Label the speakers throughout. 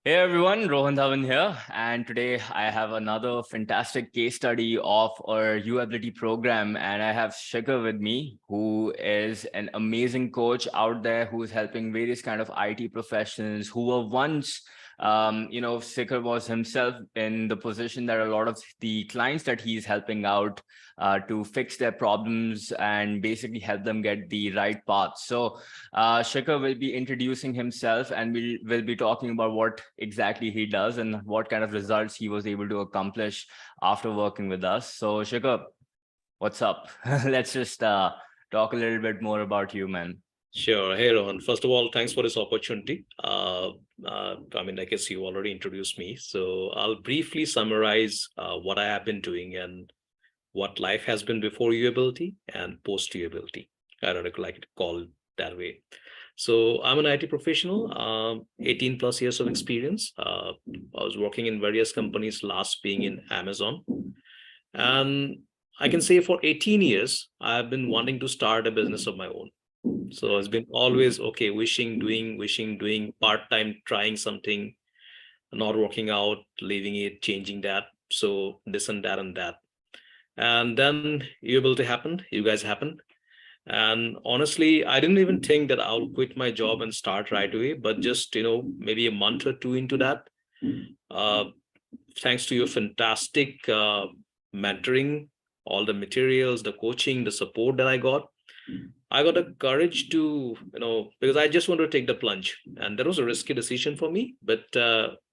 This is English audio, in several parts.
Speaker 1: Hey everyone, Rohan Dhawan here, and today I have another fantastic case study of our UAbility program, and I have Shikhar with me, who is an amazing coach out there who is helping various kind of IT professionals who were once, Shikhar was himself in the position that a lot of the clients that he's helping out to fix their problems and basically help them get the right path. So Shikhar will be introducing himself and we'll be talking about what exactly he does and what kind of results he was able to accomplish after working with us. So Shikhar, what's up? Let's just talk a little bit more about you, man.
Speaker 2: Sure. Hey, Rohan. First of all, thanks for this opportunity. I guess you already introduced me. So I'll briefly summarize what I have been doing and what life has been before UAbility and post UAbility. I don't know, like to call it that way. So I'm an IT professional, 18 plus years of experience. I was working in various companies, last being in Amazon. And I can say for 18 years, I've been wanting to start a business of my own. So it's been always okay, wishing, doing part time, trying something, not working out, leaving it, changing that. So this and that and that. And then you able to happen, you guys happened. And honestly, I didn't even think that I'll quit my job and start right away, but just, maybe a month or two into that, uh, thanks to your fantastic mentoring, all the materials, the coaching, the support that I got the courage to, because I just wanted to take the plunge. And that was a risky decision for me. But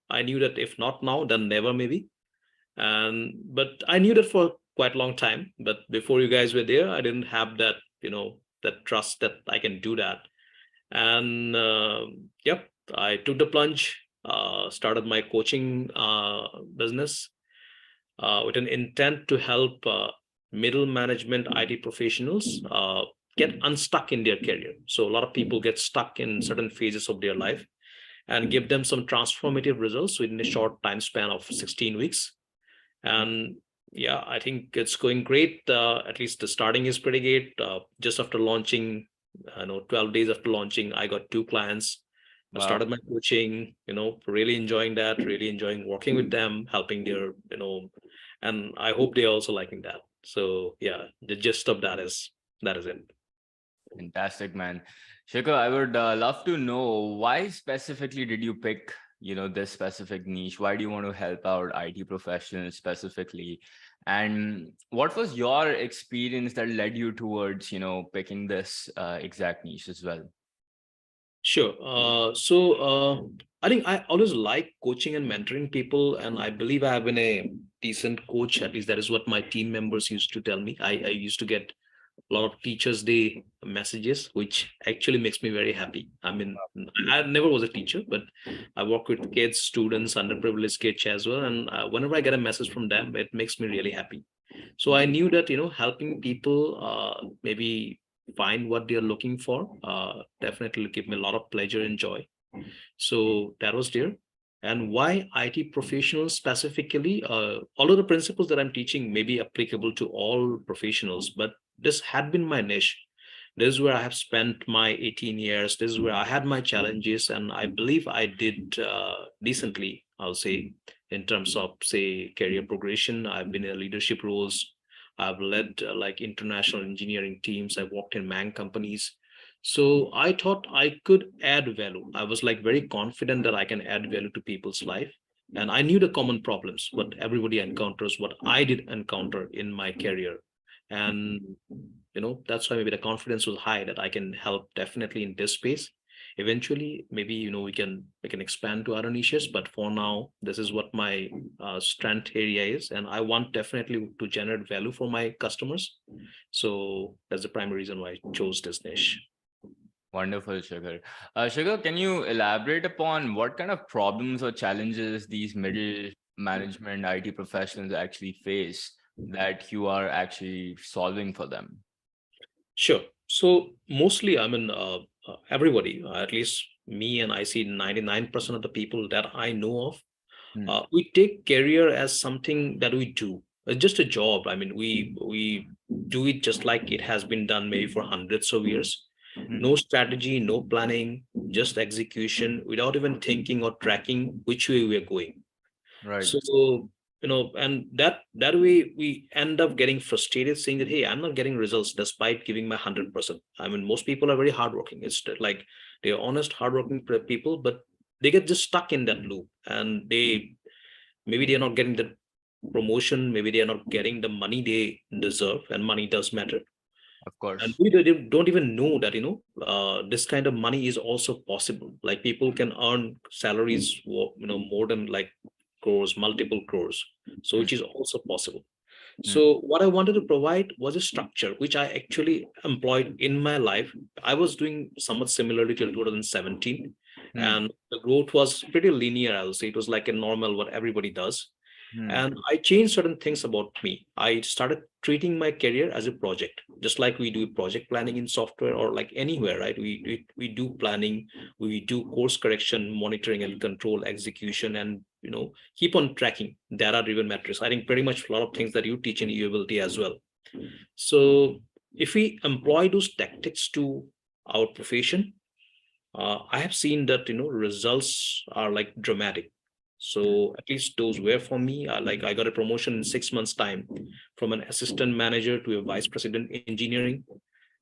Speaker 2: I knew that if not now, then never maybe. But I knew that for quite a long time. But before you guys were there, I didn't have that, that trust that I can do that. And yep, I took the plunge, started my coaching business with an intent to help middle management IT professionals get unstuck in their career. So a lot of people get stuck in certain phases of their life and give them some transformative results within a short time span of 16 weeks. And yeah, I think it's going great. At least the starting is pretty great. Just after launching, 12 days after launching, I got two clients. I
Speaker 1: Wow.
Speaker 2: started my coaching, really enjoying that, really enjoying working with them, helping their, and I hope they're also liking that. So yeah, the gist of that is it.
Speaker 1: Fantastic, man. Shikhar, I would love to know why specifically did you pick, this specific niche? Why do you want to help out IT professionals specifically? And what was your experience that led you towards, picking this exact niche as well?
Speaker 2: Sure. I think I always like coaching and mentoring people, and I believe I have been a decent coach. At least that is what my team members used to tell me. I used to get a lot of Teachers Day messages, which actually makes me very happy. I mean, I never was a teacher, but I work with kids, students, underprivileged kids as well. And whenever I get a message from them, it makes me really happy. So I knew that, helping people maybe find what they're looking for definitely give me a lot of pleasure and joy. So that was there. And why IT professionals specifically? All of the principles that I'm teaching may be applicable to all professionals, but this had been my niche. This is where I have spent my 18 years. This is where I had my challenges, and I believe I did decently, I'll say, in terms of, say, career progression. I've been in leadership roles. I've led like international engineering teams. I've worked in MANG companies. So I thought I could add value. I was like very confident that I can add value to people's life. And I knew the common problems, what everybody encounters, what I did encounter in my career. And that's why maybe the confidence was high that I can help definitely in this space. Eventually, maybe we can expand to other niches, but for now, this is what my strength area is, and I want definitely to generate value for my customers. So that's the primary reason why I chose this niche.
Speaker 1: Wonderful, Shikhar. Shikhar, can you elaborate upon what kind of problems or challenges these middle management IT professionals actually face that you are actually solving for them?
Speaker 2: Sure. So mostly, I mean, everybody, at least me, and I see 99% of the people that I know of,
Speaker 1: Hmm.
Speaker 2: we take career as something that we do. It's just a job. I mean, we do it just like it has been done maybe for hundreds of years.
Speaker 1: Hmm.
Speaker 2: No strategy, no planning, just execution without even thinking or tracking which way we are going.
Speaker 1: Right.
Speaker 2: So, and that way we end up getting frustrated saying that, hey, I'm not getting results despite giving my 100%. I mean, most people are very hardworking. It's like they're honest, hardworking people, but they get just stuck in that loop, and maybe they're not getting the promotion, maybe they are not getting the money they deserve, and money does matter.
Speaker 1: Of
Speaker 2: And
Speaker 1: course.
Speaker 2: we don't even know that, this kind of money is also possible. Like people can earn salaries, more than like crores, multiple crores. So
Speaker 1: Hmm.
Speaker 2: which is also possible.
Speaker 1: Hmm.
Speaker 2: So what I wanted to provide was a structure which I actually employed in my life. I was doing somewhat similarly till 2017,
Speaker 1: Hmm.
Speaker 2: and the growth was pretty linear. I'll say it was like a normal what everybody does.
Speaker 1: Hmm.
Speaker 2: And I changed certain things about me. I started treating my career as a project, just like we do project planning in software or like anywhere, right? We do planning, we do course correction, monitoring and control execution, and keep on tracking data-driven metrics. I think pretty much a lot of things that you teach in usability as well. So if we employ those tactics to our profession, I have seen that results are like dramatic. So at least those were for me. I got a promotion in 6 months' time from an assistant manager to a vice president engineering.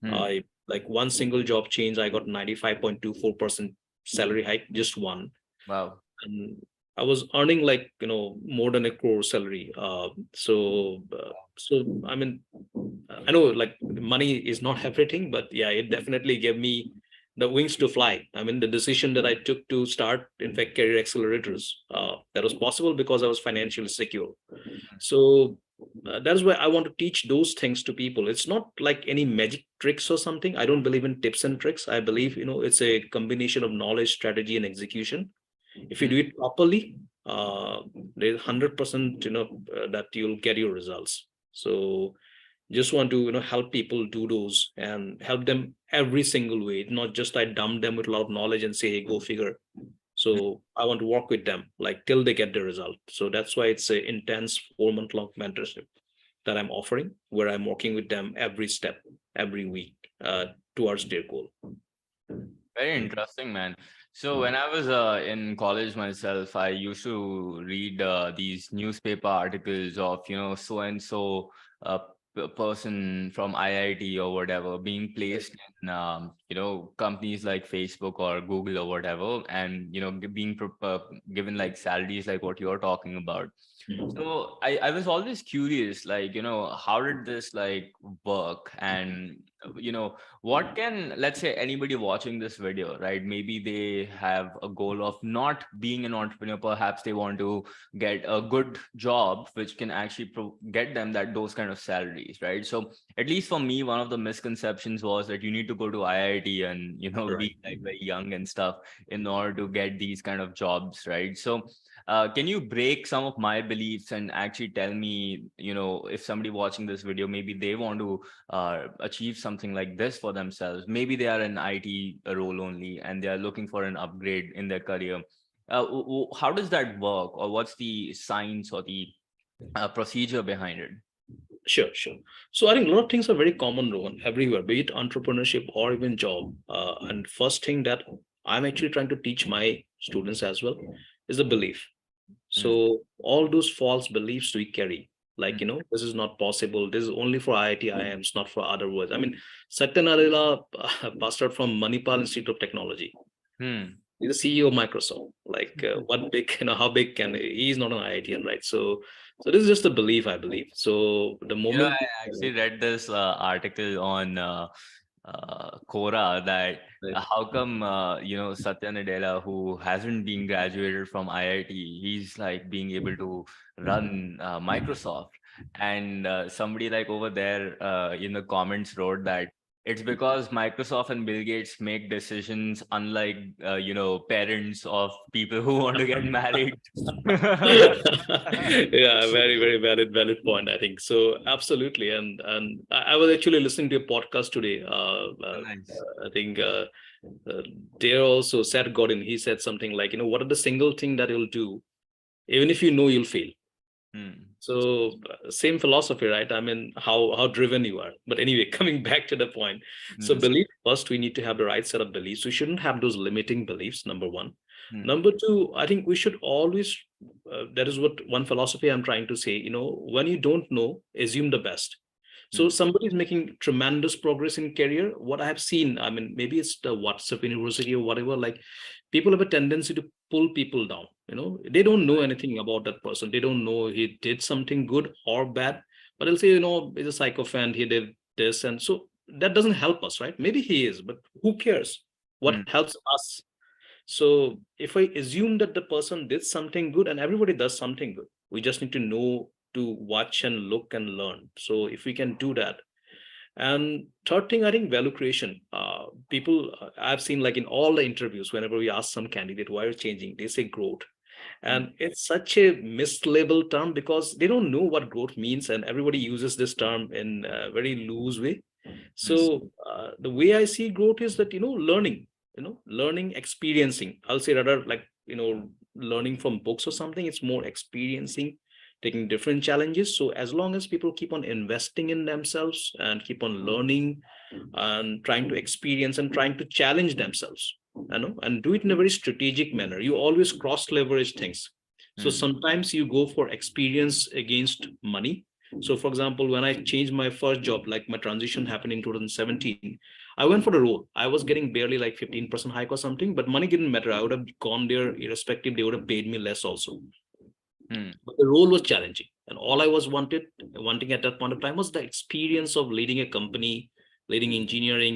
Speaker 1: Hmm.
Speaker 2: I like one single job change. I got 95.24% salary hike, just one,
Speaker 1: Wow.
Speaker 2: and I was earning like more than a crore salary. So I mean, I know like money is not everything, but yeah, it definitely gave me the wings to fly. I mean, the decision that I took to start, in fact, career accelerators, that was possible because I was financially secure. So that's why I want to teach those things to people. It's not like any magic tricks or something. I don't believe in tips and tricks. I believe it's a combination of knowledge, strategy, and execution. If you
Speaker 1: Hmm.
Speaker 2: do it properly, there's 100% that you'll get your results. So just want to help people do those and help them every single way, not just I dump them with a lot of knowledge and say, hey, go figure. So I want to work with them like till they get the result. So that's why it's a intense 4 month long mentorship that I'm offering, where I'm working with them every step, every week, towards their goal.
Speaker 1: Very interesting, man. So when I was in college myself, I used to read these newspaper articles of, so and so person from IIT or whatever being placed in, companies like Facebook or Google or whatever, and, being given like salaries like what you're talking about. So I was always curious, like, how did this like work? And, what can, let's say anybody watching this video, right? Maybe they have a goal of not being an entrepreneur. Perhaps they want to get a good job, which can actually get them those kind of salaries, right? So at least for me, one of the misconceptions was that you need to go to IIT and,
Speaker 2: Right.
Speaker 1: be like very young and stuff in order to get these kind of jobs, right? So can you break some of my beliefs and actually tell me, if somebody watching this video, maybe they want to achieve something like this for themselves. Maybe they are in IT role only and they are looking for an upgrade in their career. How does that work, or what's the science or the procedure behind it?
Speaker 2: Sure, sure. So I think a lot of things are very common, Rohan, everywhere, be it entrepreneurship or even job. And first thing that I'm actually trying to teach my students as well is the belief.
Speaker 1: Mm,
Speaker 2: So all those false beliefs we carry, like,
Speaker 1: mm,
Speaker 2: this is not possible. This is only for IIT IIMs, not for other words. I mean, Satya Nadella passed out from Manipal Institute of Technology.
Speaker 1: mm.
Speaker 2: He's the CEO of Microsoft. Like, what big, how big can he's not an IITian, right? So this is just a belief, I believe. So the moment,
Speaker 1: I actually read this article on Quora that how come Satya Nadella, who hasn't been graduated from IIT, he's like being able to run Microsoft, and somebody like over there in the comments wrote that it's because Microsoft and Bill Gates make decisions unlike parents of people who want to get married.
Speaker 2: yeah, very, very valid point, I think. So absolutely. And I was actually listening to a podcast today.
Speaker 1: Nice.
Speaker 2: I think uh, there also Seth Godin, he said something like, what are the single thing that you'll do even if you know you'll fail?
Speaker 1: Hmm.
Speaker 2: So same philosophy, right? I mean, how driven you are. But anyway, coming back to the point. So
Speaker 1: Hmm.
Speaker 2: belief first, we need to have the right set of beliefs. We shouldn't have those limiting beliefs, number one.
Speaker 1: Hmm.
Speaker 2: Number two, I think we should always, that is what one philosophy I'm trying to say, when you don't know, assume the best. So
Speaker 1: Hmm.
Speaker 2: somebody is making tremendous progress in career. What I have seen, I mean, maybe it's the WhatsApp University or whatever, like people have a tendency to pull people down. They don't know anything about that person. They don't know he did something good or bad, but they'll say, he's a sycophant, he did this. And so that doesn't help us, right? Maybe he is, but who cares? What
Speaker 1: Hmm.
Speaker 2: helps us? So if I assume that the person did something good, and everybody does something good, we just need to know to watch and look and learn. So if we can do that. And third thing, I think value creation. People, I've seen like in all the interviews, whenever we ask some candidate why you're changing, they say growth.
Speaker 1: Hmm.
Speaker 2: And it's such a mislabeled term because they don't know what growth means, and everybody uses this term in a very loose way.
Speaker 1: Hmm.
Speaker 2: So the way I see growth is that learning, learning, experiencing. I'll say rather like learning from books or something. It's more experiencing, taking different challenges. So as long as people keep on investing in themselves and keep on learning and trying to experience and trying to challenge themselves, and do it in a very strategic manner. You always cross leverage things. So
Speaker 1: Hmm.
Speaker 2: sometimes you go for experience against money. So for example, when I changed my first job, like my transition happened in 2017, I went for the role. I was getting barely like 15% hike or something, but money didn't matter. I would have gone there irrespective. They would have paid me less also.
Speaker 1: Hmm.
Speaker 2: But the role was challenging, and all I was wanting at that point of time was the experience of leading a company, leading engineering,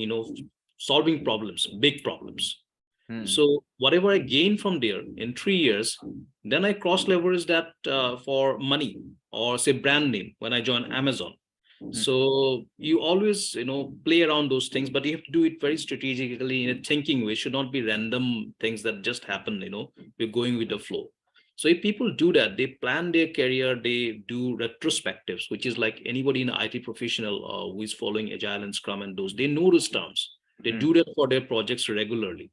Speaker 2: solving problems, big problems.
Speaker 1: Hmm.
Speaker 2: So whatever I gained from there in 3 years, then I cross leveraged that for money or say brand name when I joined Amazon.
Speaker 1: Hmm.
Speaker 2: So you always play around those things, but you have to do it very strategically in a thinking way. It should not be random things that just happen. We're going with the flow. So if people do that, they plan their career, they do retrospectives, which is like anybody in IT professional who is following Agile and Scrum and those, they know those terms. They
Speaker 1: Hmm.
Speaker 2: do that for their projects regularly,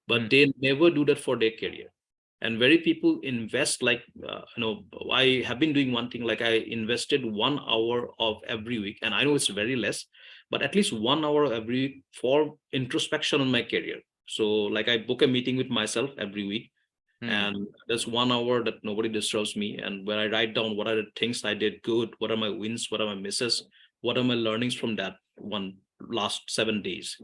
Speaker 1: Hmm.
Speaker 2: but they never do that for their career. And very people invest like I have been doing one thing, like I invested 1 hour of every week, and I know it's very less, but at least 1 hour every week for introspection on my career. So like I book a meeting with myself every week,
Speaker 1: Hmm.
Speaker 2: and there's 1 hour that nobody disturbs me, and where I write down what are the things I did good, what are my wins, what are my misses, what are my learnings from that one last 7 days.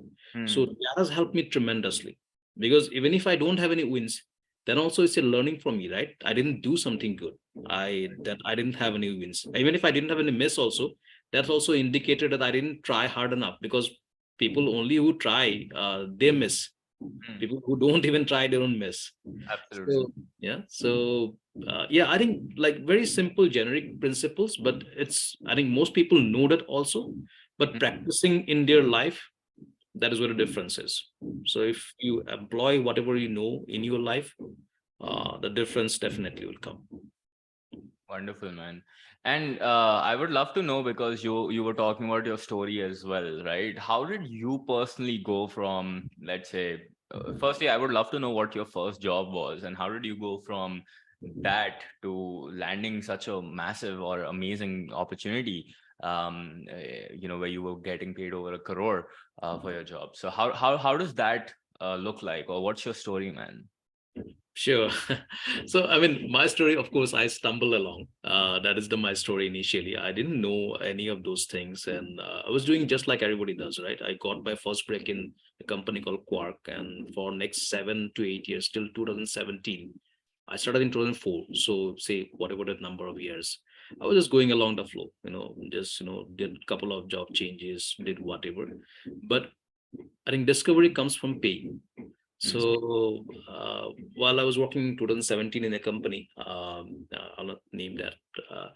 Speaker 2: So
Speaker 1: Hmm.
Speaker 2: that has helped me tremendously, because even if I don't have any wins, then also it's a learning from me, right? I didn't do something good, I didn't have any wins. Even if I didn't have any miss also, that's also indicated that I didn't try hard enough, because people only who try, they miss.
Speaker 1: Hmm.
Speaker 2: People who don't even try, they don't miss.
Speaker 1: Absolutely.
Speaker 2: So yeah, so yeah, I think like very simple generic principles, but I think most people know that also, but
Speaker 1: Hmm.
Speaker 2: practicing in their life, that is where the difference is. So if you employ whatever you know in your life, the difference definitely will come.
Speaker 1: Wonderful, man. And I would love to know, because you were talking about your story as well, right? How did you personally go from, let's say, firstly, I would love to know what your first job was, and how did you go from that to landing such a massive or amazing opportunity, where you were getting paid over a crore for your job. So how does that look like, or what's your story, man?
Speaker 2: Sure. So, I mean, my story, of course, I stumbled along. That is my story initially. I didn't know any of those things, and I was doing just like everybody does, right? I got my first break in a company called Quark, and for next 7 to 8 years, till 2017, I started in 2004. So, say whatever that number of years, I was just going along the flow. Just did a couple of job changes, did whatever. But I think discovery comes from pain.
Speaker 1: Hmm.
Speaker 2: So while I was working in 2017 in a company, I'll not name that. Uh,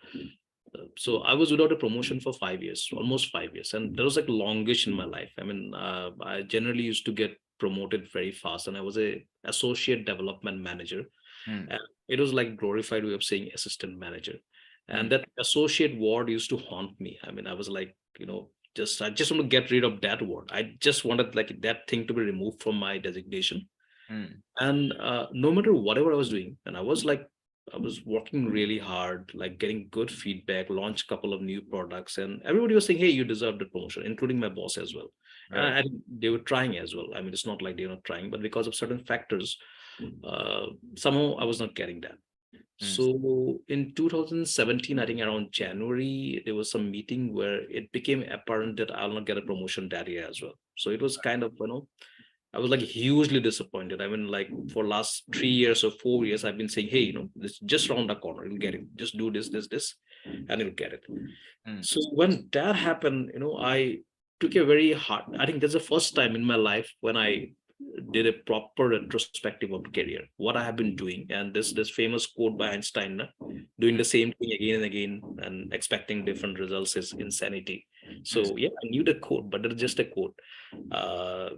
Speaker 2: so I was without a promotion for 5 years, almost 5 years, and that was like longish in my life. I mean, I generally used to get promoted very fast, and I was a associate development manager.
Speaker 1: Hmm.
Speaker 2: And it was like glorified way of saying assistant manager,
Speaker 1: Hmm.
Speaker 2: and that associate word used to haunt me. I mean, I was like, I just want to get rid of that word. I just wanted like that thing to be removed from my designation.
Speaker 1: Hmm.
Speaker 2: And no matter whatever I was doing, and I was like was working really hard, like getting good feedback, launched a couple of new products, and everybody was saying, "Hey, you deserve the promotion," including my boss as well.
Speaker 1: Right.
Speaker 2: And they were trying as well. I mean, it's not like they're not trying, but because of certain factors, uh, somehow I was not getting that.
Speaker 1: Hmm.
Speaker 2: So in 2017, I think around January, there was some meeting where it became apparent that I'll not get a promotion that year as well. So it was kind of, I was like hugely disappointed. I mean, like for last 3 years or 4 years, I've been saying, hey, this just round the corner, you'll get it. Just do this, and you'll get it.
Speaker 1: Hmm.
Speaker 2: So when that happened, I took a very hard. I think that's the first time in my life when I did a proper retrospective of career, what I have been doing, and this famous quote by Einstein, doing the same thing again and again and expecting different results is insanity.
Speaker 1: Hmm.
Speaker 2: So yeah, I knew the quote, but it's just a quote. Uh,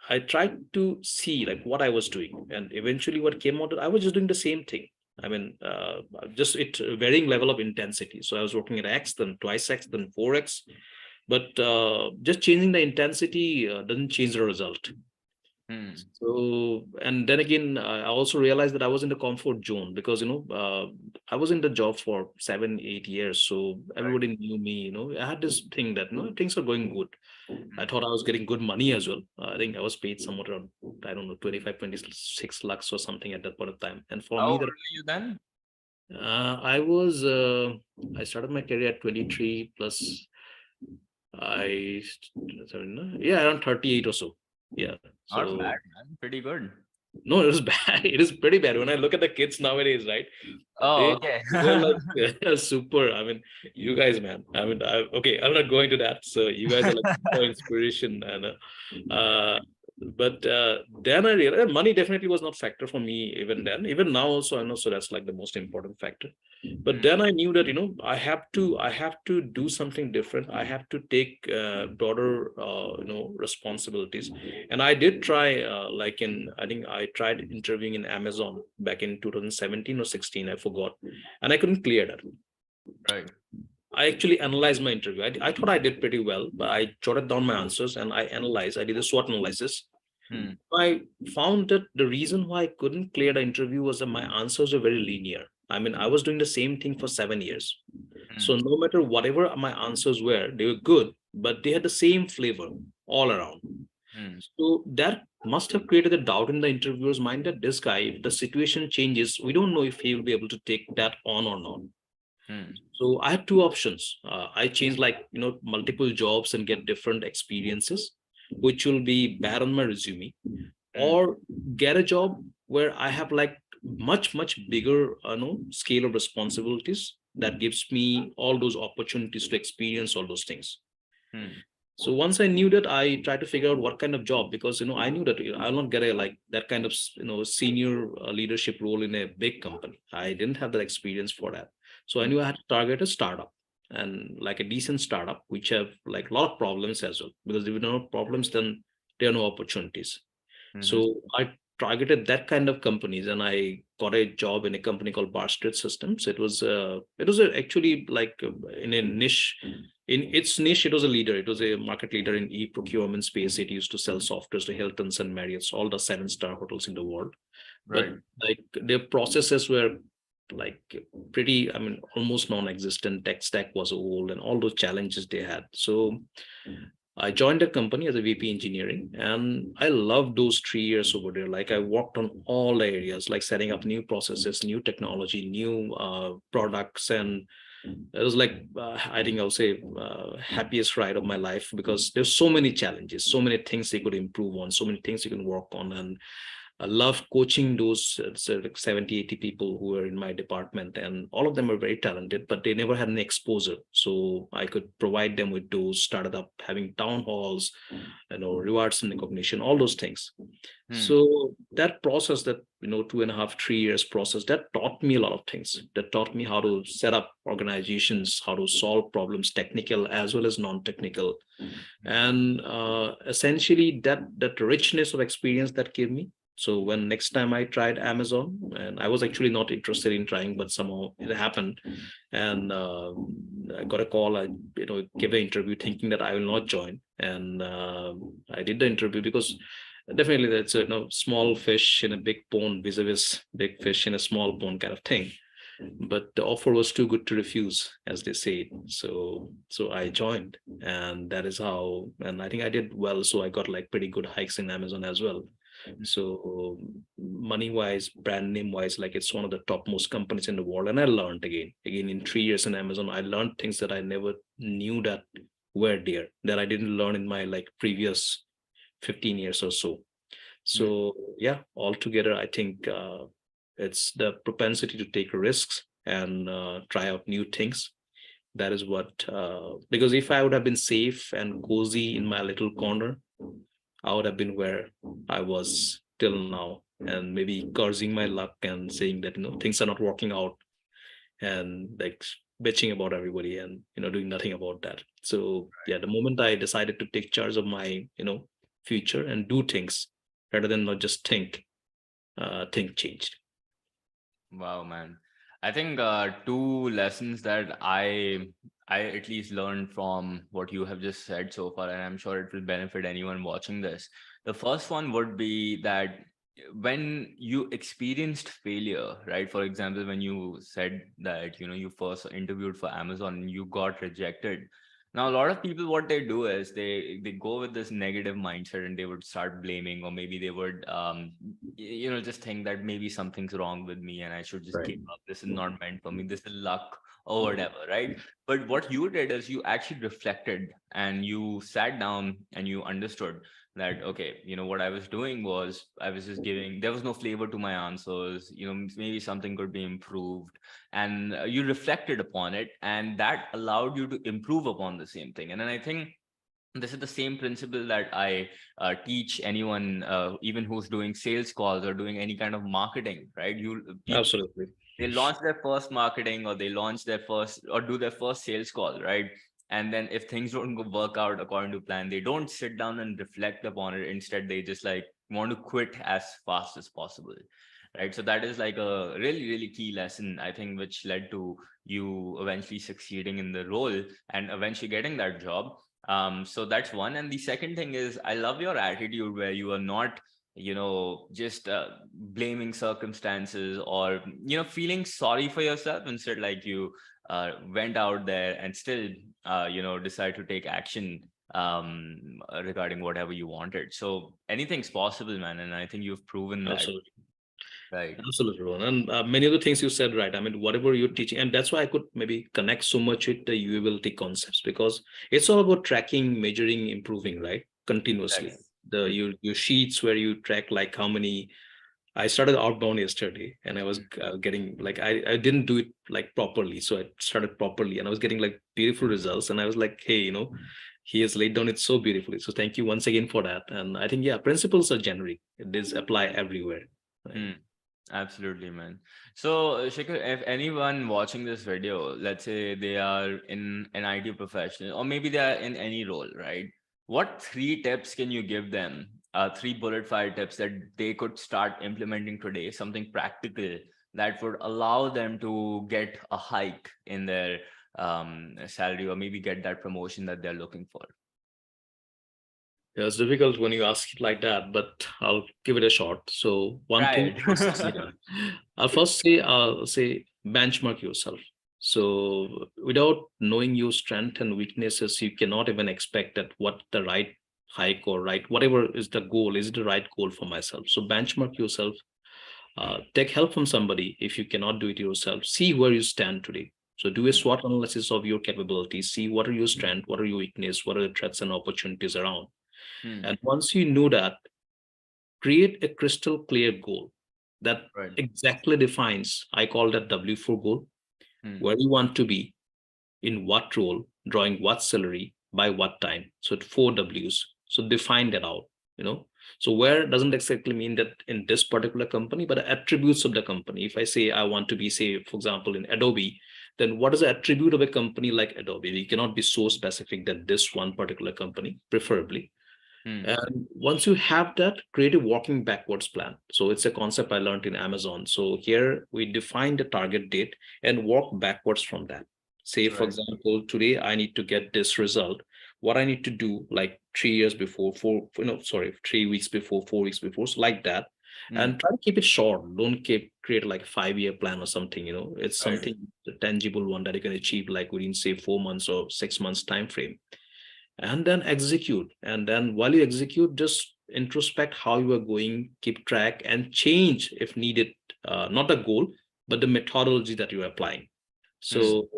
Speaker 2: I tried to see like what I was doing, and eventually what came out, I was just doing the same thing. I mean, just it varying level of intensity. So I was working at X, then twice X, then 4X, but just changing the intensity doesn't change the result.
Speaker 1: Hmm.
Speaker 2: So, and then again, I also realized that I was in the comfort zone because, I was in the job for 7, 8 years. So
Speaker 1: Right.
Speaker 2: everybody knew me, I had this thing that, things are going good. I
Speaker 1: Hmm.
Speaker 2: thought I was getting good money as well. I think I was paid somewhat around, I don't know, 25, 26 lakhs or something at that point of time. And for
Speaker 1: How
Speaker 2: me,
Speaker 1: old
Speaker 2: that
Speaker 1: were you then?
Speaker 2: I started my career at 23 plus I, yeah, around 38 or so. Yeah.
Speaker 1: Not
Speaker 2: So
Speaker 1: bad, man. Pretty good.
Speaker 2: no, it was bad. It is pretty bad. When I look at the kids nowadays, right?
Speaker 1: Oh,
Speaker 2: They
Speaker 1: okay.
Speaker 2: they're like super. I mean, you guys, man. I mean, okay, I'm not going to that. So you guys are like super inspiration, and but then I realized money definitely was not factor for me even then. Even now also, I know. So that's like the most important factor. But
Speaker 1: Hmm.
Speaker 2: then I knew that I have to do something different. I have to take broader responsibilities. And I did try, like I think I tried interviewing in Amazon back in 2017 or 16, I forgot, and I couldn't clear that.
Speaker 1: Right.
Speaker 2: I actually analyzed my interview. I thought I did pretty well, but I jotted down my answers and I did a SWOT analysis.
Speaker 1: Hmm.
Speaker 2: I found that the reason why I couldn't clear the interview was that my answers were very linear. I mean, I was doing the same thing for 7 years.
Speaker 1: Hmm.
Speaker 2: So no matter whatever my answers were, they were good, but they had the same flavor all around.
Speaker 1: Hmm.
Speaker 2: So that must have created a doubt in the interviewer's mind that this guy, if the situation changes, we don't know if he will be able to take that on or not.
Speaker 1: Hmm.
Speaker 2: So I had two options. I changed like multiple jobs and get different experiences, which will be bad on my resume,
Speaker 1: Hmm.
Speaker 2: or get a job where I have like much bigger scale of responsibilities that gives me all those opportunities to experience all those things.
Speaker 1: Hmm.
Speaker 2: So once I knew that, I tried to figure out what kind of job, because I knew that I'll not get a like that kind of senior leadership role in a big company. I didn't have that experience for that, so I
Speaker 1: Hmm.
Speaker 2: knew I had to target a startup, and like a decent startup which have like a lot of problems as well, because if there are no problems, then there are no opportunities.
Speaker 1: Hmm.
Speaker 2: So I targeted that kind of companies, and I got a job in a company called Bar Street Systems. Actually like in a niche. In its niche, it was a leader. It was a market leader in e-procurement space. It used to sell softwares to Hilton's and Marriott's, all the 7-star hotels in the world. But
Speaker 1: Right.
Speaker 2: like their processes were like pretty, I mean, almost non-existent. Tech stack was old, and all those challenges they had. So I joined the company as a VP engineering, and I loved those 3 years over there. Like I worked on all the areas, like setting up new processes, new technology, new products, and it was like I think I'll say happiest ride of my life, because there's so many challenges, so many things they could improve on, so many things you can work on, and I love coaching those like 70, 80 people who were in my department, and all of them were very talented, but they never had any exposure. So I could provide them with those, started up having town halls, rewards and recognition, all those things.
Speaker 1: Hmm.
Speaker 2: So that process, that 2.5, 3 years process, that taught me a lot of things. That taught me how to set up organizations, how to solve problems, technical as well as non-technical, and essentially that richness of experience that gave me. So when next time I tried Amazon, and I was actually not interested in trying, but somehow it happened, and I got a call. I gave an interview thinking that I will not join, and I did the interview because definitely that's a small fish in a big pond vis-a-vis big fish in a small pond kind of thing. but the offer was too good to refuse, as they say. So I joined, and that is how. And I think I did well. So I got like pretty good hikes in Amazon as well. So money wise, brand name wise, like it's one of the topmost companies in the world. And I learned again in 3 years in Amazon, I learned things that I never knew that were there, that I didn't learn in my like previous 15 years or so.
Speaker 1: Mm.
Speaker 2: So yeah, altogether, I think it's the propensity to take risks and try out new things. That is what, because if I would have been safe and cozy in my little corner, I would have been where I was till now, and maybe cursing my luck and saying that things are not working out, and like bitching about everybody, and doing nothing about that. So yeah, the moment I decided to take charge of my future and do things rather than not just think changed.
Speaker 1: Wow, man. I think two lessons that I at least learned from what you have just said so far, and I'm sure it will benefit anyone watching this. The first one would be that when you experienced failure, right? For example, when you said that you first interviewed for Amazon and you got rejected. Now, a lot of people, what they do is they go with this negative mindset and they would start blaming, or maybe they would just think that maybe something's wrong with me and I should just
Speaker 2: Right.
Speaker 1: give up. This is not meant for me. This is luck or whatever, right? But what you did is you actually reflected and you sat down and you understood that, okay, what I was doing was I was just giving, there was no flavor to my answers. Maybe something could be improved, and you reflected upon it, and that allowed you to improve upon the same thing. And then I think this is the same principle that I teach anyone, even who's doing sales calls or doing any kind of marketing, right? People,
Speaker 2: Absolutely.
Speaker 1: they launch their first marketing, or they launch their first, or do their first sales call, right? And then if things don't work out according to plan, they don't sit down and reflect upon it. Instead, they just like want to quit as fast as possible, right? So that is like a really, really key lesson, I think, which led to you eventually succeeding in the role and eventually getting that job. So that's one. And the second thing is, I love your attitude where you are not just blaming circumstances, or feeling sorry for yourself. Instead, like, you went out there and still decide to take action regarding whatever you wanted. So anything's possible, man, and I think you've proven that.
Speaker 2: Absolutely.
Speaker 1: Right.
Speaker 2: Absolutely, Ron. And many of the things you said, right? I mean, whatever you're teaching, and that's why I could maybe connect so much with the usability concepts, because it's all about tracking, measuring, improving, right? Continuously.
Speaker 1: Yes.
Speaker 2: The
Speaker 1: Mm,
Speaker 2: your sheets where you track like how many. I started outbound yesterday, and I was
Speaker 1: mm.
Speaker 2: getting like I didn't do it like properly, so I started properly, and I was getting like beautiful results, and I was like, hey, he has laid down it so beautifully. So thank you once again for that. And I think, yeah, principles are generic. It does apply everywhere. Right?
Speaker 1: Mm. Absolutely, man. So, Shikhar, if anyone watching this video, let's say they are in an IT professional, or maybe they are in any role, right? What three tips can you give them? Three bullet fire tips that they could start implementing today, something practical that would allow them to get a hike in their salary, or maybe get that promotion that they're looking for.
Speaker 2: Yeah, it's difficult when you ask it like that, but I'll give it a shot. So one thing
Speaker 1: Right.
Speaker 2: is, yeah, I'll say benchmark yourself. So without knowing your strength and weaknesses, you cannot even expect that what the right hike or right whatever is the goal, is it the right goal for myself. So benchmark yourself. Take help from somebody if you cannot do it yourself. See where you stand today. So do a
Speaker 1: Mm,
Speaker 2: SWOT analysis of your capabilities. See what are your strengths, what are your weaknesses, what are the threats and opportunities around.
Speaker 1: mm,
Speaker 2: And once you know that, create a crystal clear goal that
Speaker 1: right.
Speaker 2: exactly defines, I call that W4 goal,
Speaker 1: Mm,
Speaker 2: where you want to be, in what role, drawing what salary, by what time. So 4 Ws. So define that out, you know. So where doesn't exactly mean that in this particular company, but attributes of the company. If I say I want to be, say, for example, in Adobe, then what is the attribute of a company like Adobe? We cannot be so specific that this one particular company, preferably.
Speaker 1: mm,
Speaker 2: And once you have that, create a walking backwards plan. So it's a concept I learned in Amazon. So here we define the target date and walk backwards from that. Say, for
Speaker 1: right.
Speaker 2: example, today I need to get this result. What I need to do, like 3 years before, 3 weeks before, 4 weeks before, so like that.
Speaker 1: Mm.
Speaker 2: and try to keep it short. Don't create like a 5-year plan or something. It's
Speaker 1: Right.
Speaker 2: something a tangible one that you can achieve like within say 4 months or 6 months time frame, and then execute. And then while you execute, just introspect how you are going, keep track, and change if needed. Not the goal, but the methodology that you are applying.
Speaker 1: Mm.
Speaker 2: So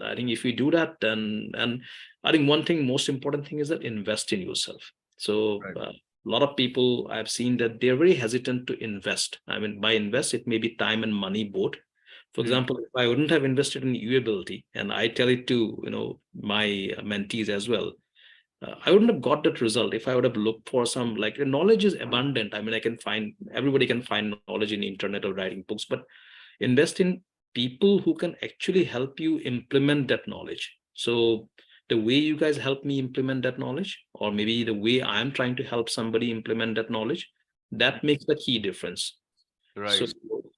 Speaker 2: I think if we do that, then, and I think one thing, most important thing is that invest in yourself. So
Speaker 1: Right.
Speaker 2: a lot of people I've seen that they're very hesitant to invest. I mean, by invest, it may be time and money both. For
Speaker 1: Mm.
Speaker 2: example, if I wouldn't have invested in e-ability, and I tell it to my mentees as well, I wouldn't have got that result if I would have looked for some, like, the knowledge is abundant. I mean, I can find, everybody can find knowledge in internet or writing books, but invest in people who can actually help you implement that knowledge. So the way you guys help me implement that knowledge, or maybe the way I'm trying to help somebody implement that knowledge, that makes the key difference. So
Speaker 1: Right.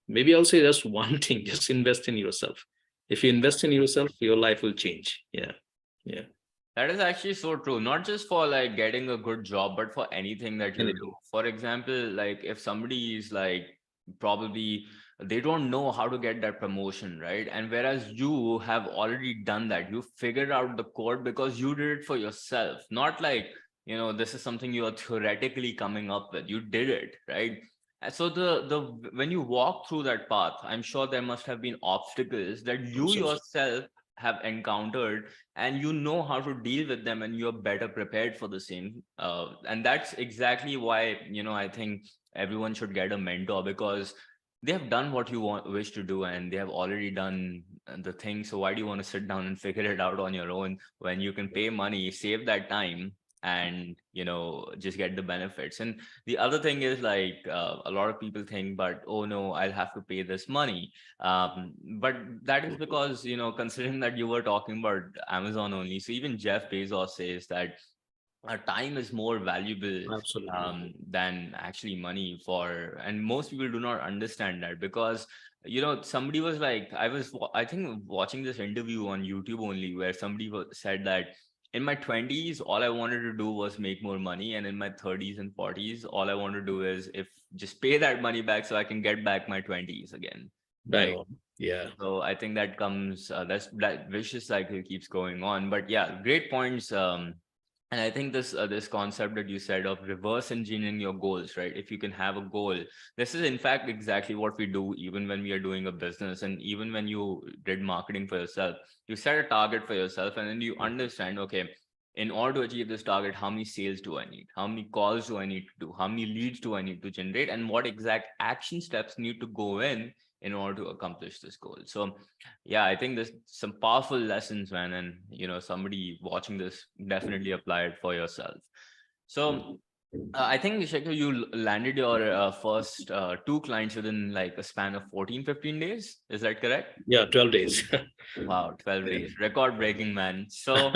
Speaker 2: maybe I'll say just one thing: just invest in yourself. If you invest in yourself, your life will change. Yeah. Yeah.
Speaker 1: That is actually so true. Not just for like getting a good job, but for anything that you do.
Speaker 2: Anything.
Speaker 1: For example, like if somebody is like probably they don't know how to get that promotion, right? And whereas you have already done that, you figured out the code because you did it for yourself, not like, this is something you are theoretically coming up with. You did it, right? And so the when you walk through that path, I'm sure there must have been obstacles that you
Speaker 2: Absolutely.
Speaker 1: yourself have encountered, and you know how to deal with them, and you're better prepared for the same. And that's exactly why, I think everyone should get a mentor, because they have done what you wish to do, and they have already done the thing. So why do you want to sit down and figure it out on your own when you can pay money, save that time, and just get the benefits? And the other thing is like, a lot of people think, but oh no, I'll have to pay this money. But that is because, considering that you were talking about Amazon only, so even Jeff Bezos says that time is more valuable
Speaker 2: Absolutely.
Speaker 1: than actually money. And most people do not understand that, because somebody was like, I think watching this interview on YouTube only, where somebody said that in my 20s all I wanted to do was make more money, and in my 30s and 40s all I want to do is if just pay that money back so I can get back my 20s again,
Speaker 2: Bang
Speaker 1: right?
Speaker 2: on. Yeah.
Speaker 1: So I think that comes, that vicious cycle keeps going on. But yeah, great points. And I think this concept that you said of reverse engineering your goals, right? If you can have a goal, this is in fact exactly what we do even when we are doing a business, and even when you did marketing for yourself. You set a target for yourself, and then you understand, okay, in order to achieve this target, how many sales do I need? How many calls do I need to do? How many leads do I need to generate? And what exact action steps need to go in order to accomplish this goal? So yeah, I think there's some powerful lessons, man, and somebody watching this, definitely apply it for yourself. So I think, Shekhar, you landed your first two clients within like a span of 14-15 days. Is that correct?
Speaker 2: Yeah. 12 days.
Speaker 1: Wow, 12
Speaker 2: Yeah.
Speaker 1: days. Record breaking, man. So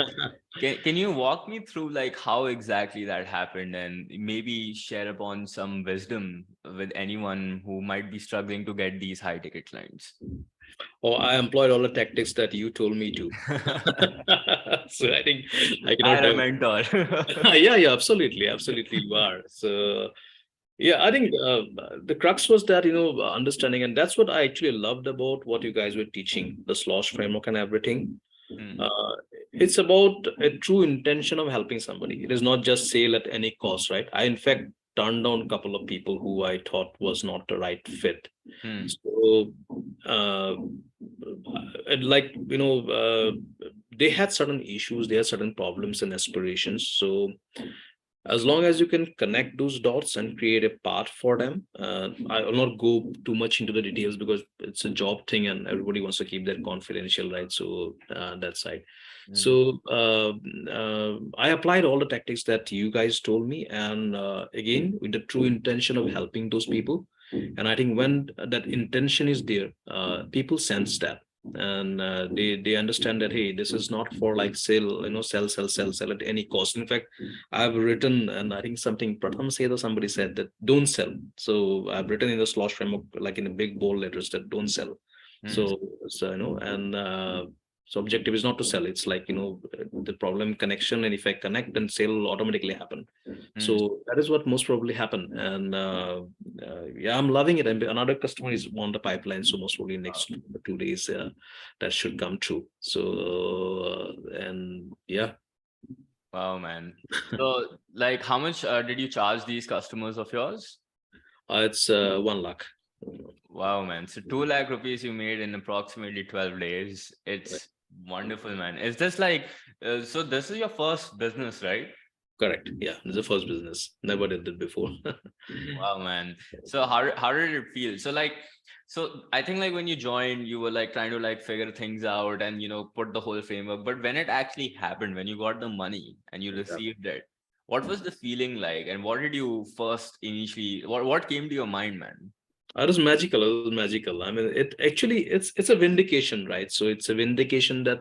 Speaker 1: can you walk me through like how exactly that happened, and maybe share upon some wisdom with anyone who might be struggling to get these high ticket clients?
Speaker 2: Or I employed all the tactics that you told me to. So I think I cannot
Speaker 1: Hire a
Speaker 2: have.
Speaker 1: mentor.
Speaker 2: Yeah, yeah, absolutely, absolutely, you are. So yeah, I think the crux was that understanding, and that's what I actually loved about what you guys were teaching, the slosh framework and everything.
Speaker 1: Hmm.
Speaker 2: Uh, it's about a true intention of helping somebody. It is not just sale at any cost, right? I in fact turned down a couple of people who I thought was not the right fit.
Speaker 1: Hmm.
Speaker 2: So, like they had certain issues, they had certain problems and aspirations. So as long as you can connect those dots and create a path for them, I will not go too much into the details because it's a job thing and everybody wants to keep that confidential, right? So that side.
Speaker 1: Hmm.
Speaker 2: So I applied all the tactics that you guys told me, and again with the true intention of helping those people. And I think when that intention is there, people sense that, and they understand that, hey, this is not for like sell, sell at any cost. In fact, I've written, and I think something Pratham said or somebody said that don't sell. So I've written in the slosh framework, like in the big bold letters, that don't sell.
Speaker 1: Hmm.
Speaker 2: So and So objective is not to sell. It's like, the problem connection, and if I connect, then sale will automatically happen.
Speaker 1: Hmm.
Speaker 2: So that is what most probably happen. And yeah, I'm loving it. And another customer is on the pipeline. So most probably next 2 days, that should come true. So, and yeah,
Speaker 1: Wow, man. So, like, how much did you charge these customers of yours?
Speaker 2: it's 1 lakh.
Speaker 1: Wow, man. So 2 lakh rupees you made in approximately 12 days. It's wonderful, man. Is this like, so this is your first business, right?
Speaker 2: Correct. Yeah, it's the first business. Never did it before.
Speaker 1: Wow, man. So how did it feel? So like, so I think like when you joined, you were like trying to like figure things out and put the whole framework. But when it actually happened, when you got the money and you
Speaker 2: Yeah.
Speaker 1: received it, what was the feeling like? And what did you first initially, what came to your mind, man?
Speaker 2: It was magical. It was magical. I mean, it actually it's a vindication, right? So it's a vindication that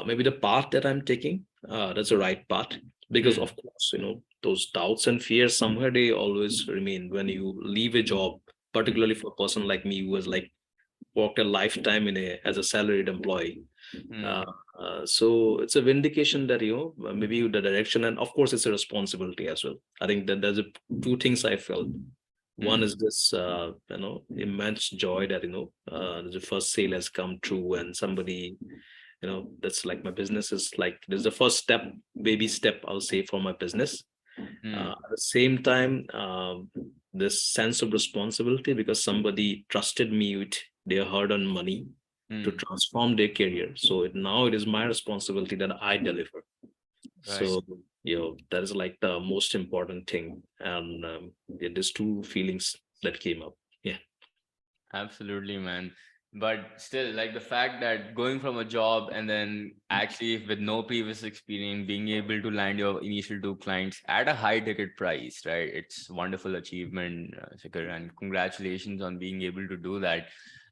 Speaker 2: maybe the path that I'm taking, that's the right path. Because
Speaker 1: Hmm.
Speaker 2: of course, those doubts and fears somewhere they always remain when you leave a job, particularly for a person like me who has like worked a lifetime as a salaried employee.
Speaker 1: Hmm.
Speaker 2: Uh, so it's a vindication that maybe the direction, and of course it's a responsibility as well. I think that there's two things I felt. One
Speaker 1: Hmm.
Speaker 2: is this, immense joy that the first sale has come true, and somebody, that's like my business is like this is the first step, baby step, I'll say, for my business.
Speaker 1: Hmm.
Speaker 2: At the same time, this sense of responsibility because somebody trusted me with their hard-earned money to
Speaker 1: Hmm.
Speaker 2: transform their career. So now it is my responsibility that I deliver.
Speaker 1: Right.
Speaker 2: So that is like the most important thing, and yeah, there's two feelings that came up. Yeah,
Speaker 1: Absolutely, man. But still, like the fact that going from a job and then actually with no previous experience, being able to land your initial two clients at a high ticket price, right? It's wonderful achievement, Sikhar, and congratulations on being able to do that.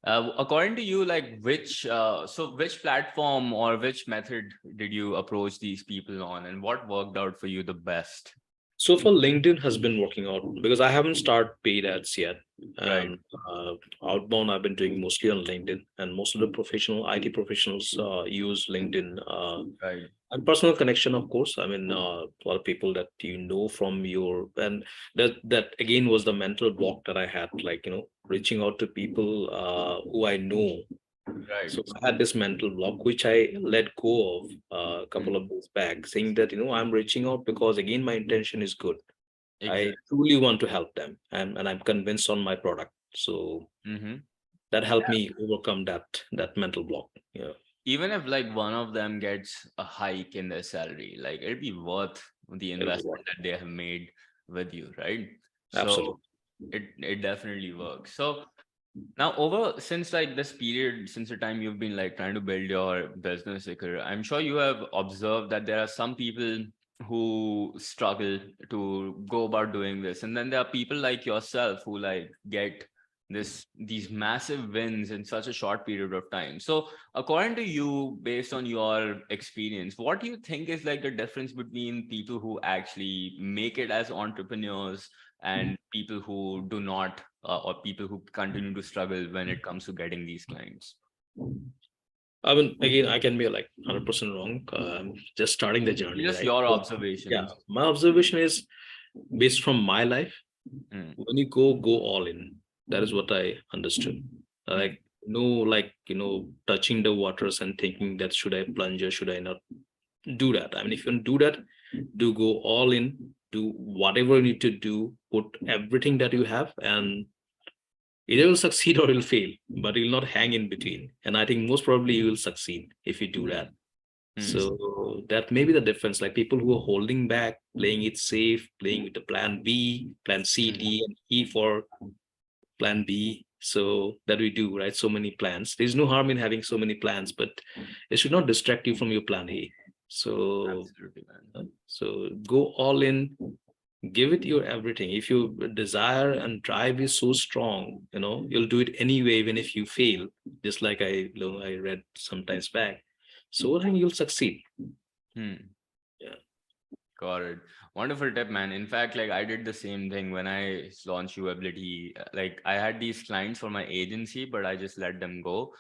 Speaker 1: According to you, like which platform or which method did you approach these people on, and what worked out for you the best?
Speaker 2: so for LinkedIn has been working out because I haven't started paid ads yet.
Speaker 1: Right,
Speaker 2: And outbound I've been doing mostly on LinkedIn, and most of the professional IT professionals use LinkedIn.
Speaker 1: right.
Speaker 2: And personal connection, of course. I mean, a lot of people that from your, and that again was the mental block that I had, like reaching out to people who I know.
Speaker 1: Right.
Speaker 2: So I had this mental block, which I let go of a couple
Speaker 1: Mm.
Speaker 2: of days back, saying that I'm reaching out because again my intention is good. I
Speaker 1: Exactly.
Speaker 2: truly want to help them, and I'm convinced on my product. So
Speaker 1: Mm-hmm.
Speaker 2: that helped me overcome that mental block. Yeah,
Speaker 1: Even if like one of them gets a hike in their salary, like it'd be worth the
Speaker 2: it'll be
Speaker 1: investment
Speaker 2: work.
Speaker 1: that they have made with you, right? So
Speaker 2: Absolutely.
Speaker 1: it definitely works. So now over since like this period, since the time you've been like trying to build your business, Iker, I'm sure you have observed that there are some people who struggle to go about doing this. And then there are people like yourself who like get these massive wins in such a short period of time. So according to you, based on your experience, what do you think is like the difference between people who actually make it as entrepreneurs and people who do not, or people who continue to struggle when it comes to getting these clients?
Speaker 2: I mean, again, I can be like 100% wrong. Just starting the journey,
Speaker 1: Just
Speaker 2: right?
Speaker 1: your
Speaker 2: So, yeah,
Speaker 1: observations.
Speaker 2: my observation is based from my life.
Speaker 1: Mm,
Speaker 2: When you go all in. That is what I understood.
Speaker 1: mm,
Speaker 2: Like no, like touching the waters and thinking that should I plunge or should I not do that. I mean, if you can do that, do go all in, do whatever you need to do, put everything that you have, and either will succeed or will fail, but you'll not hang in between. And I think most probably you will succeed if you do that.
Speaker 1: mm, mm,
Speaker 2: So that may be the difference. Like people who are holding back, playing it safe, playing with the plan B, plan C,
Speaker 1: mm.
Speaker 2: D, and E for plan B. So that we do, right? So many plans. There's no harm in having so many plans, but it should not distract you from your plan A. So,
Speaker 1: Absolutely, man.
Speaker 2: so go all in, give it your everything. If your desire and drive is so strong, you'll do it anyway, even if you fail. Just like I read sometimes back. So I think you'll succeed.
Speaker 1: Hmm.
Speaker 2: Yeah.
Speaker 1: Got it. Wonderful tip, man. In fact, like I did the same thing when I launched Uability. Like I had these clients for my agency, but I just let them go.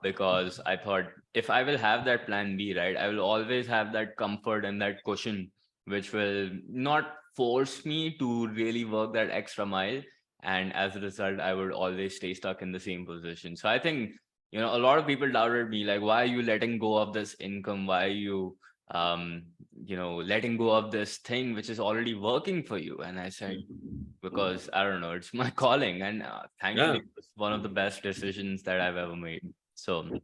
Speaker 1: because I thought if I will have that plan B, right, I will always have that comfort and that cushion, which will not force me to really work that extra mile. And as a result, I would always stay stuck in the same position. So I think, a lot of people doubted me, like, why are you letting go of this income? Why are you, um, letting go of this thing which is already working for you? And I said, because I don't know, it's my calling. And
Speaker 2: Yeah,
Speaker 1: thankfully, it's one of the best decisions that I've ever made. So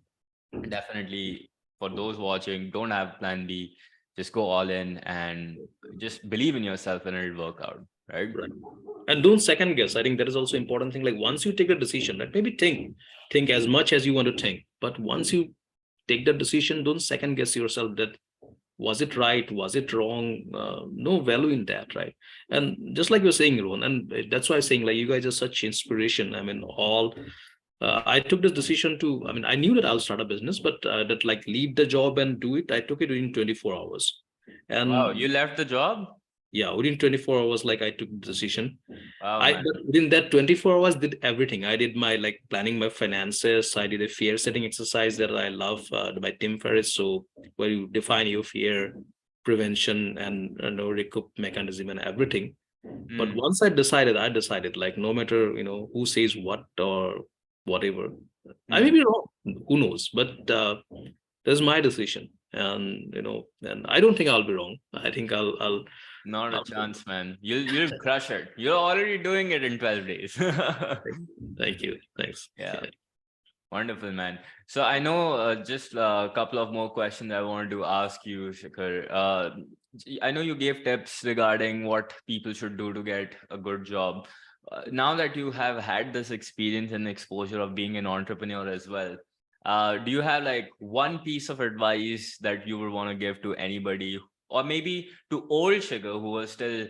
Speaker 1: definitely for those watching, don't have plan B. Just go all in and just believe in yourself and it'll work out. Right.
Speaker 2: right. And don't second guess. I think that is also important thing. Like once you take a decision, right? Maybe think as much as you want to think. But once you take that decision, don't second guess yourself that was it right, was it wrong, no value in that, right? And just like you're saying, Rohan, and that's why I'm saying like you guys are such inspiration. I mean, all I took this decision to, I mean, I knew that I'll start a business, but that like leave the job and do it, I took it in 24 hours.
Speaker 1: Wow,
Speaker 2: And
Speaker 1: you left the job?
Speaker 2: yeah, within 24 hours, like I took the decision.
Speaker 1: Wow,
Speaker 2: I
Speaker 1: man.
Speaker 2: but within that 24 hours did everything. I did my like planning my finances. I did a fear setting exercise that I love by Tim Ferriss. So where you define your fear, prevention, and recoup mechanism and everything. But
Speaker 1: Hmm.
Speaker 2: once I decided like no matter who says what or whatever, I may
Speaker 1: Hmm.
Speaker 2: be wrong. Who knows? But that's my decision, and and I don't think I'll be wrong. I think
Speaker 1: Not a
Speaker 2: I'll
Speaker 1: chance, man. You'll crush it. You're already doing it in 12 days.
Speaker 2: thank you. Thanks.
Speaker 1: Yeah.
Speaker 2: Yeah.
Speaker 1: Wonderful, man. So I know just a couple of more questions I wanted to ask you, Shikhar. I know you gave tips regarding what people should do to get a good job. Now that you have had this experience and exposure of being an entrepreneur as well, do you have like one piece of advice that you would want to give to anybody, or maybe to old Shikhar who was still,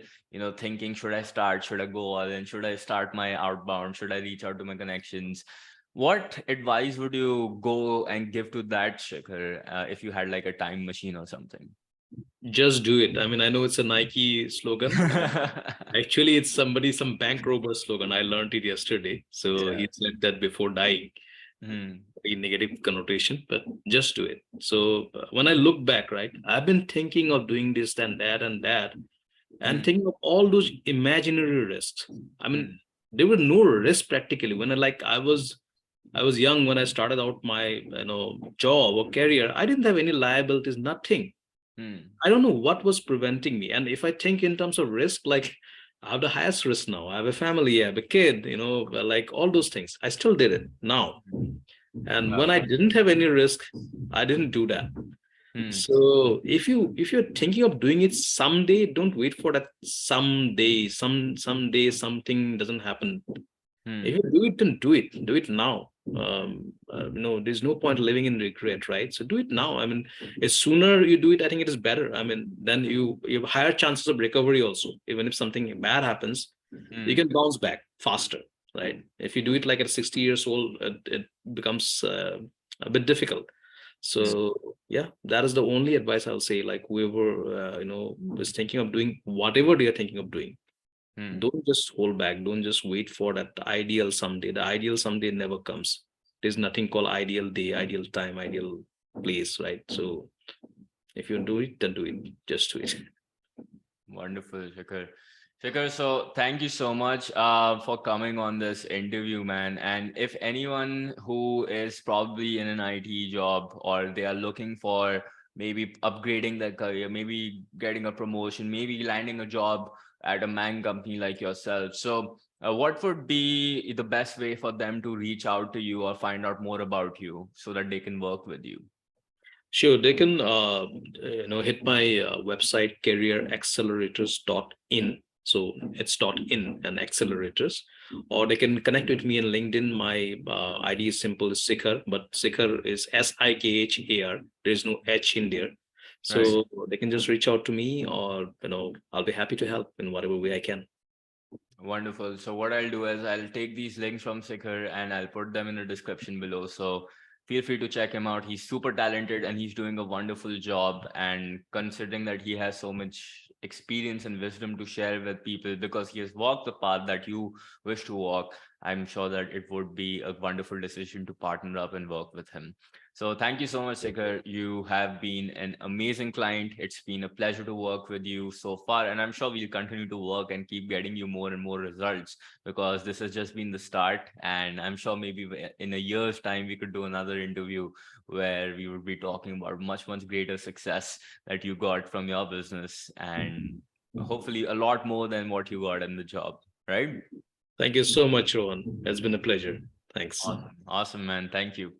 Speaker 1: thinking, should I start? Should I go all in? Should I start my outbound? Should I reach out to my connections? What advice would you go and give to that Shikhar if you had like a time machine or something?
Speaker 2: Just do it. I mean, I know it's a Nike slogan. Actually, it's some bank robber slogan. I learned it yesterday. So
Speaker 1: Yeah.
Speaker 2: he said that before dying,
Speaker 1: Hmm.
Speaker 2: in negative connotation, but just do it. So when I look back, right, I've been thinking of doing this and that, and
Speaker 1: Hmm.
Speaker 2: thinking of all those imaginary risks. I mean,
Speaker 1: Hmm.
Speaker 2: there were no risks practically. When I was young when I started out my job or career. I didn't have any liabilities, nothing.
Speaker 1: Hmm.
Speaker 2: I don't know what was preventing me. And if I think in terms of risk, like I have the highest risk now. I have a family, I have a kid, like all those things. I still did it now. And when
Speaker 1: Wow.
Speaker 2: I didn't have any risk, I didn't do that.
Speaker 1: Hmm.
Speaker 2: So if you're thinking of doing it someday, don't wait for that someday. Someday something doesn't happen. If
Speaker 1: Hmm.
Speaker 2: you do it, then do it. Do it now. There's no point living in regret, right? So do it now. I mean, as sooner you do it, I think it is better. I mean, then you have higher chances of recovery also. Even if something bad happens, you
Speaker 1: Hmm.
Speaker 2: can bounce back faster, right? If you do it like at 60 years old, it becomes a bit difficult.
Speaker 1: Hmm.
Speaker 2: So yeah, that is the only advice I'll say. Like whoever is thinking of doing whatever they are thinking of doing,
Speaker 1: Hmm.
Speaker 2: don't just hold back. Don't just wait for that ideal someday. The ideal someday never comes. There's nothing called ideal day, ideal time, ideal place, right? So if you do it, then do it. Just do it.
Speaker 1: Wonderful, Shikhar. Shikhar, so thank you so much for coming on this interview, man. And if anyone who is probably in an IT job or they are looking for maybe upgrading their career, maybe getting a promotion, maybe landing a job at a man company like yourself. So, what would be the best way for them to reach out to you or find out more about you so that they can work with you?
Speaker 2: Sure, they can hit my website careeraccelerators.in. So it's .in and accelerators, or they can connect with me in LinkedIn. My ID is simple, is Sikhar, but Sikhar is Sikhar. There is no H in there.
Speaker 1: Right.
Speaker 2: So they can just reach out to me, or I'll be happy to help in whatever way I can.
Speaker 1: Wonderful. So what I'll do is I'll take these links from Sikhar and I'll put them in the description below. So feel free to check him out. He's super talented and he's doing a wonderful job. And considering that he has so much experience and wisdom to share with people because he has walked the path that you wish to walk, I'm sure that it would be a wonderful decision to partner up and work with him. So thank you so much, Sikhar. You have been an amazing client. It's been a pleasure to work with you so far, and I'm sure we'll continue to work and keep getting you more and more results, because this has just been the start. And I'm sure maybe in a year's time we could do another interview where we would be talking about much, much greater success that you got from your business, and hopefully a lot more than what you got in the job, right?
Speaker 2: Thank you so much, Rohan. It's been a pleasure. Thanks.
Speaker 1: Awesome. Awesome, man. Thank you.